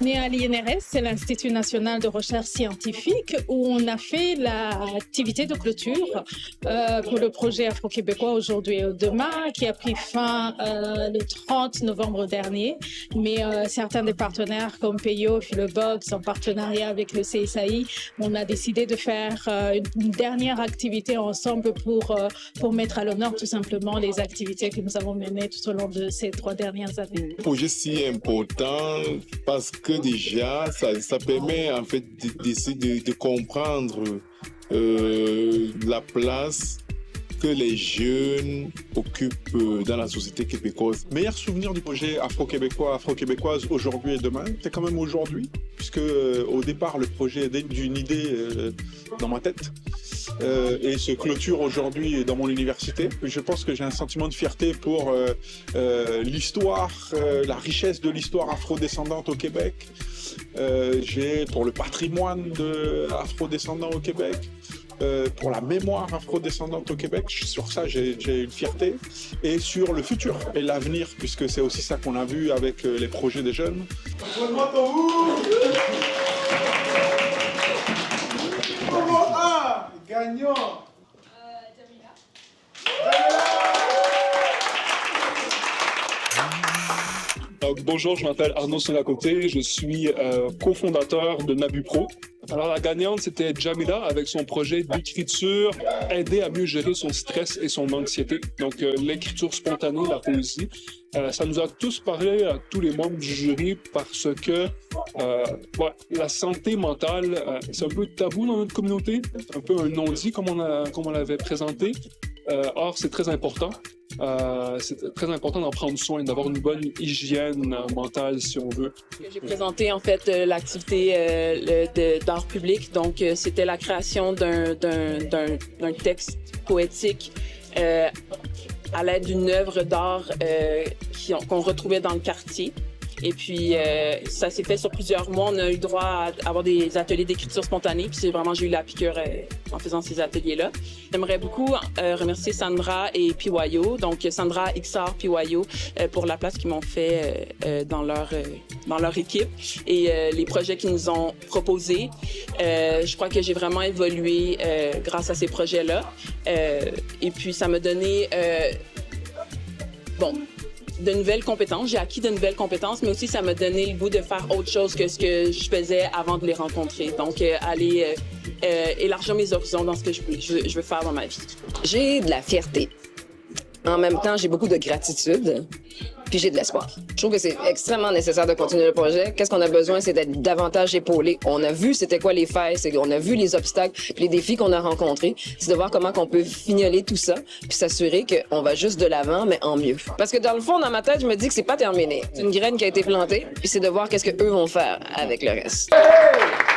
né à l'INRS, c'est l'Institut national de recherche scientifique, où on a fait l'activité de clôture pour le projet afro-québécois aujourd'hui et demain, qui a pris fin le 30 novembre dernier. Mais certains des partenaires comme Peyo, Philobox, en partenariat avec le CSAI, on a décidé de faire une dernière activité ensemble pour mettre à l'honneur tout simplement les activités que nous avons menées tout au long de ces 3 dernières années. Un projet si important parce que déjà ça permet en fait d'essayer de comprendre la place que les jeunes occupent dans la société québécoise. Meilleur souvenir du projet afro-québécois, afro-québécoise aujourd'hui et demain, c'est quand même aujourd'hui, puisque au départ le projet est d'une idée dans ma tête et se clôture aujourd'hui dans mon université. Je pense que j'ai un sentiment de fierté pour l'histoire, la richesse de l'histoire afro-descendante au Québec. J'ai pour le patrimoine afro-descendant au Québec. Pour la mémoire afro-descendante au Québec. Sur ça, j'ai une fierté. Et sur le futur et l'avenir, puisque c'est aussi ça qu'on a vu avec les projets des jeunes. Gagnant. Bonjour, je m'appelle Arnaud Solacoté, je suis cofondateur de NabuPro. Alors la gagnante, c'était Jamila avec son projet d'écriture, aider à mieux gérer son stress et son anxiété. Donc l'écriture spontanée, la poésie. Ça nous a tous parlé, à tous les membres du jury, parce que la santé mentale, c'est un peu tabou dans notre communauté, un peu un non-dit comme on l'avait présenté. Or, c'est très important. C'est très important d'en prendre soin, d'avoir une bonne hygiène mentale, si on veut. J'ai présenté en fait l'activité d'art public. Donc, c'était la création d'un texte poétique à l'aide d'une œuvre d'art qu'on retrouvait dans le quartier. Et puis, ça s'est fait sur plusieurs mois. On a eu le droit à avoir des ateliers d'écriture spontanée. Puis, j'ai eu la piqûre en faisant ces ateliers-là. J'aimerais beaucoup remercier Sandra et PYO. Donc, Sandra, XR, PYO, pour la place qu'ils m'ont fait dans leur équipe et les projets qu'ils nous ont proposés. Je crois que j'ai vraiment évolué grâce à ces projets-là. Et puis, ça m'a donné... de nouvelles compétences. J'ai acquis de nouvelles compétences, mais aussi ça m'a donné le goût de faire autre chose que ce que je faisais avant de les rencontrer. Donc, aller élargir mes horizons dans ce que je veux faire dans ma vie. J'ai de la fierté. En même temps, j'ai beaucoup de gratitude. Puis j'ai de l'espoir. Je trouve que c'est extrêmement nécessaire de continuer le projet. Qu'est-ce qu'on a besoin, c'est d'être davantage épaulé. On a vu c'était quoi les failles, on a vu les obstacles, puis les défis qu'on a rencontrés. C'est de voir comment on peut fignoler tout ça, puis s'assurer qu'on va juste de l'avant, mais en mieux. Parce que dans le fond, dans ma tête, je me dis que c'est pas terminé. C'est une graine qui a été plantée, puis c'est de voir qu'est-ce qu'eux vont faire avec le reste. Hey!